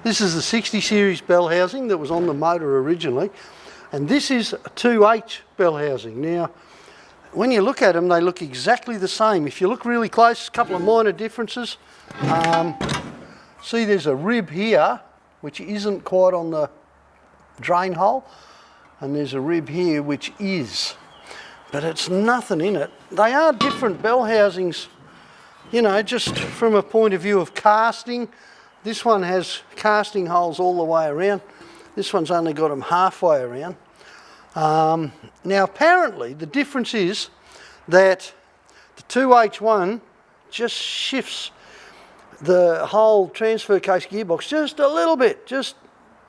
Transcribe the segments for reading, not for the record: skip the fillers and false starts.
This is the 60 series bell housing that was on the motor originally, and this is a 2H bell housing. Now, when you look at them, they look exactly the same. If you look really close, a couple of minor differences. See, there's a rib here, which isn't quite on the drain hole, and there's a rib here, which is. But it's nothing in it. They are different bell housings, you know, just from a point of view of casting. This one has casting holes all the way around. This one's only got them halfway around. Now apparently the difference is that the 2H1 just shifts the whole transfer case gearbox just a little bit, just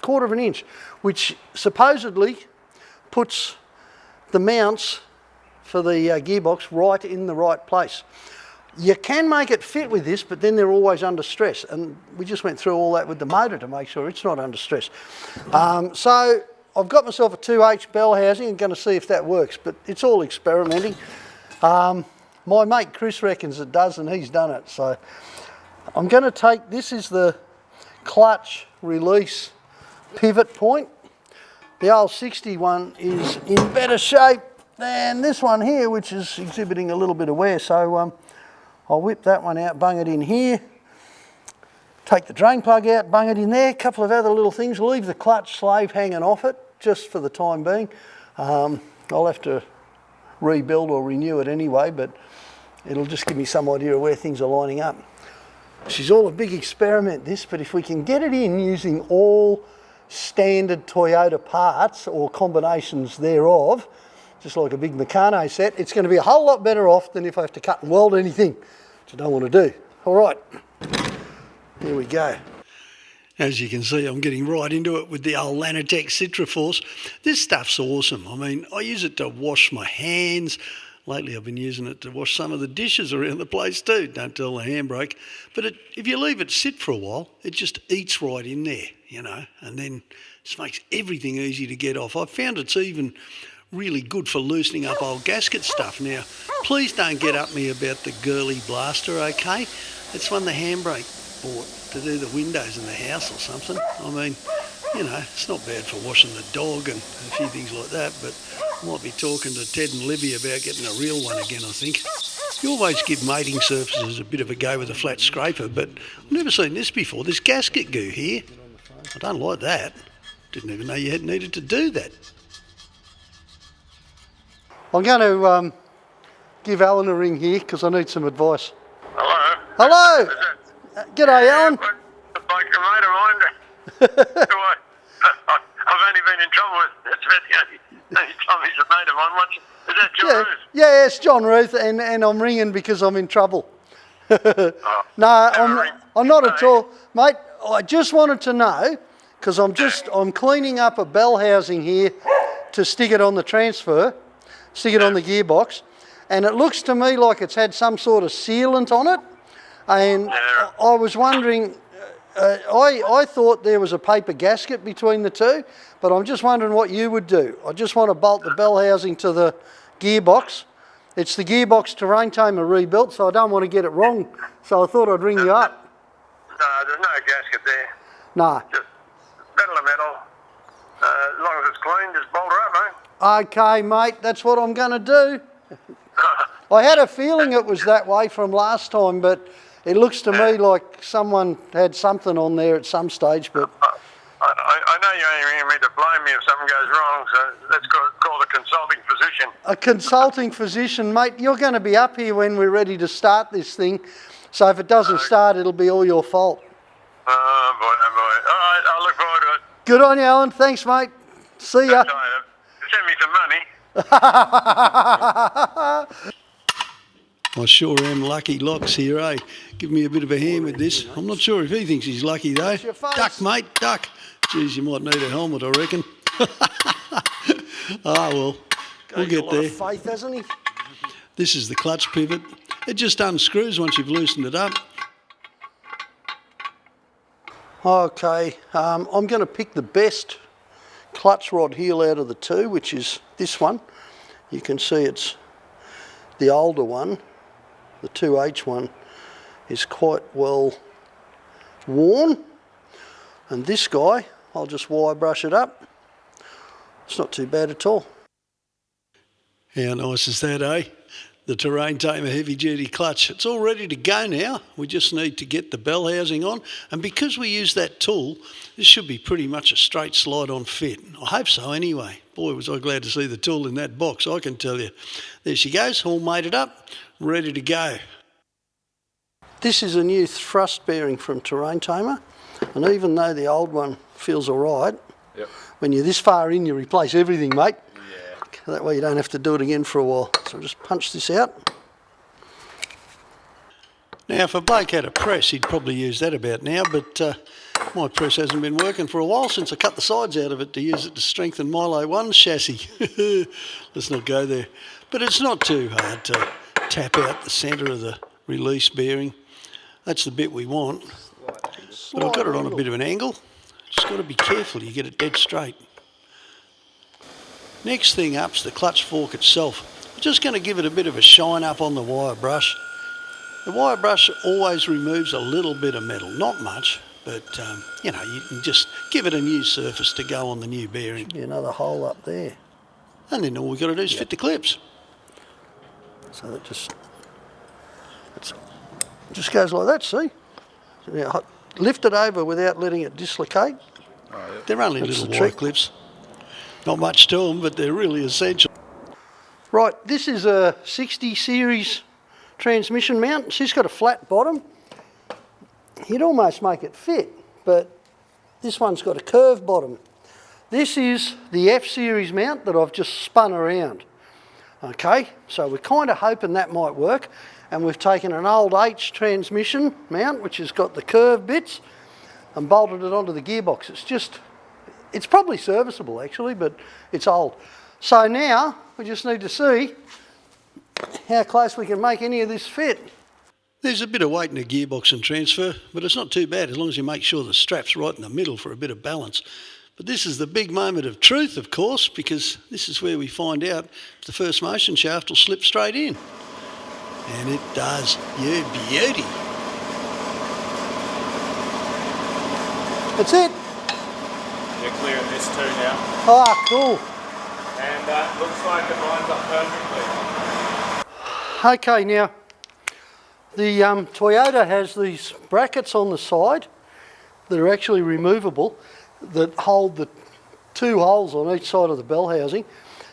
1/4 of an inch, which supposedly puts the mounts for the gearbox right in the right place. You can make it fit with this, but then they're always under stress, and we just went through all that with the motor to make sure it's not under stress. So I've got myself a 2H bell housing. I'm going to see if that works, but it's all experimenting. My mate Chris reckons it does, and he's done it. So I'm going to take, this is the clutch release pivot point. The old 60 one is in better shape than this one here, which is exhibiting a little bit of wear. So I'll whip that one out, bung it in here, take the drain plug out, bung it in there, a couple of other little things, leave the clutch slave hanging off it, just for the time being. I'll have to rebuild or renew it anyway, but it'll just give me some idea of where things are lining up. She's all a big experiment, this, but if we can get it in using all standard Toyota parts or combinations thereof, just like a big Meccano set, it's going to be a whole lot better off than if I have to cut and weld anything, which I don't want to do. All right, here we go. As you can see, I'm getting right into it with the old Lanatec Citraforce. This stuff's awesome. I mean, I use it to wash my hands. Lately I've been using it to wash some of the dishes around the place too. Don't tell the handbrake. But if you leave it sit for a while, it just eats right in there, you know, and then just makes everything easy to get off. I've found it's even really good for loosening up old gasket stuff. Now, please don't get up me about the girly blaster, okay? It's one the handbrake bought to do the windows in the house or something. I mean, you know, it's not bad for washing the dog and a few things like that, but I might be talking to Ted and Libby about getting a real one again, I think. You always give mating surfaces a bit of a go with a flat scraper, but I've never seen this before. This gasket goo here, I don't like that. Didn't even know you had needed to do that. I'm going to give Alan a ring here because I need some advice. Hello? Hello! G'day, Alan. Like a mate of mine. I've only been in trouble with, that's about the only time he's a mate of mine. Is that John Ruth? Yeah, it's John Ruth, and I'm ringing because I'm in trouble. No, I'm not at all. Mate, I just wanted to know, because I'm cleaning up a bell housing here to stick it on the transfer, stick it on the gearbox, and it looks to me like it's had some sort of sealant on it, and I was wondering, I thought there was a paper gasket between the two, but I'm just wondering what you would do. I just want to bolt the bell housing to the gearbox. It's the gearbox terrain tamer rebuilt, so I don't want to get it wrong, so I thought I'd ring you up. No, there's no gasket there. No. Just metal to metal. As long as it's clean, just bolt her up, mate. Okay, mate, that's what I'm going to do. I had a feeling it was that way from last time, but it looks to me like someone had something on there at some stage. But I know you ain't ringing me to blame me if something goes wrong, so let's call a consulting physician. A consulting physician, mate, you're going to be up here when we're ready to start this thing, so if it doesn't start, it'll be all your fault. Oh boy, oh boy. All right, I'll look forward to it. Good on you, Alan. Thanks, mate. See ya. Send me some money. I sure am lucky locks here, eh? Give me a bit of a hand with this. I'm not sure if he thinks he's lucky though. Duck, mate, duck. Geez, you might need a helmet, I reckon. Well, we'll get there. Faith, hasn't he? This is the clutch pivot. It just unscrews once you've loosened it up. Okay, I'm going to pick the best clutch rod heel out of the two, which is this one. You can see it's the older one. The 2H one is quite well worn. And this guy, I'll just wire brush it up. It's not too bad at all. How nice is that, eh? The Terrain Tamer heavy duty clutch. It's all ready to go now. We just need to get the bell housing on. And because we use that tool, this should be pretty much a straight slide on fit. I hope so anyway. Boy, was I glad to see the tool in that box, I can tell you. There she goes, all mated up, ready to go. This is a new thrust bearing from Terrain Tamer. And even though the old one feels all right, yep, when you're this far in, you replace everything, mate. Yeah. That way you don't have to do it again for a while. So I'll just punch this out. Now, if a bloke had a press, he'd probably use that about now, but my press hasn't been working for a while since I cut the sides out of it to use it to strengthen Milo 1's chassis. Let's not go there. But it's not too hard to tap out the centre of the release bearing. That's the bit we want. But I've got it on a bit of an angle. Just got to be careful you get it dead straight. Next thing up's the clutch fork itself. I'm just going to give it a bit of a shine up on the wire brush. The wire brush always removes a little bit of metal, not much, but you know, you can just give it a new surface to go on the new bearing. Be another hole up there. And then all we've got to do is fit the clips. So that just goes like that, see? Now, lift it over without letting it dislocate. Oh, yep. They're only little wire clips. Not much to them, but they're really essential. Right, this is a 60 series transmission mount. She's got a flat bottom. You'd almost make it fit, but this one's got a curved bottom. This is the F series mount that I've just spun around. Okay, so we're kind of hoping that might work. And we've taken an old H transmission mount, which has got the curved bits, and bolted it onto the gearbox. It's probably serviceable actually, but it's old. So now we just need to see how close we can make any of this fit. There's a bit of weight in the gearbox and transfer, but it's not too bad as long as you make sure the strap's right in the middle for a bit of balance. But this is the big moment of truth, of course, because this is where we find out if the first motion shaft will slip straight in. And it does. You beauty. That's it. You're clearing this too now. Ah, cool. And looks like it lines up perfectly. Okay, now the Toyota has these brackets on the side that are actually removable that hold the two holes on each side of the bell housing.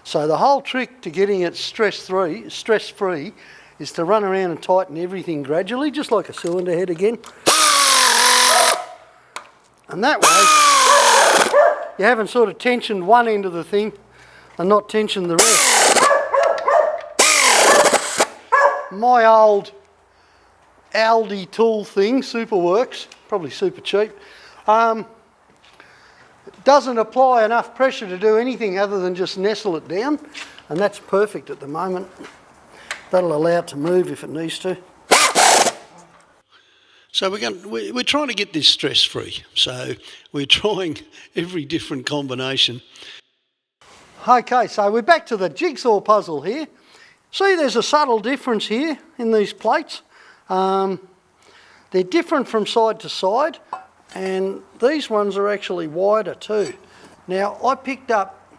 So the whole trick to getting it stress-free is to run around and tighten everything gradually, just like a cylinder head again. And that way, you haven't sort of tensioned one end of the thing and not tensioned the rest. My old Aldi tool thing, Superworks, probably super cheap, doesn't apply enough pressure to do anything other than just nestle it down, and that's perfect at the moment. That'll allow it to move if it needs to. So we're trying to get this stress-free. So we're trying every different combination. Okay, so we're back to the jigsaw puzzle here. See, there's a subtle difference here in these plates. They're different from side to side, and these ones are actually wider too. Now, I picked up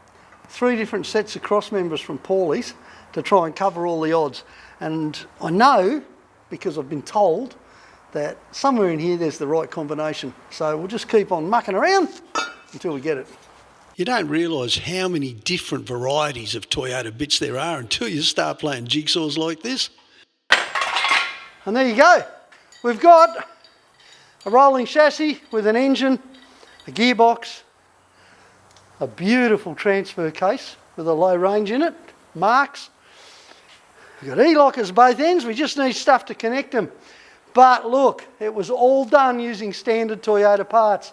3 different sets of cross members from Paulie's to try and cover all the odds. And I know, because I've been told, that somewhere in here there's the right combination. So we'll just keep on mucking around until we get it. You don't realise how many different varieties of Toyota bits there are until you start playing jigsaws like this. And there you go. We've got a rolling chassis with an engine, a gearbox, a beautiful transfer case with a low range in it, marks. We've got E-lockers both ends, we just need stuff to connect them. But look, it was all done using standard Toyota parts.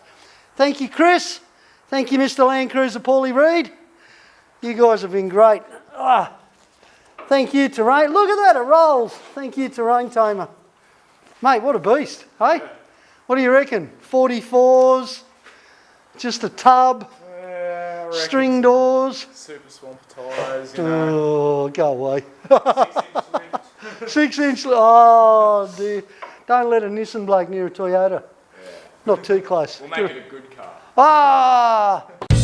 Thank you, Chris. Thank you, Mr. Landcruiser Paulie Reid. You guys have been great. Thank you, Terrain. Look at that, it rolls. Thank you, Terrain Tamer. Mate, what a beast, hey? What do you reckon? 44s, just a tub, string doors. Super swamp tyres, you know. Oh, go away. 6 inch. Oh, dear. Don't let a Nissan bloke near a Toyota. Not too close. We'll make it a good car. Ah!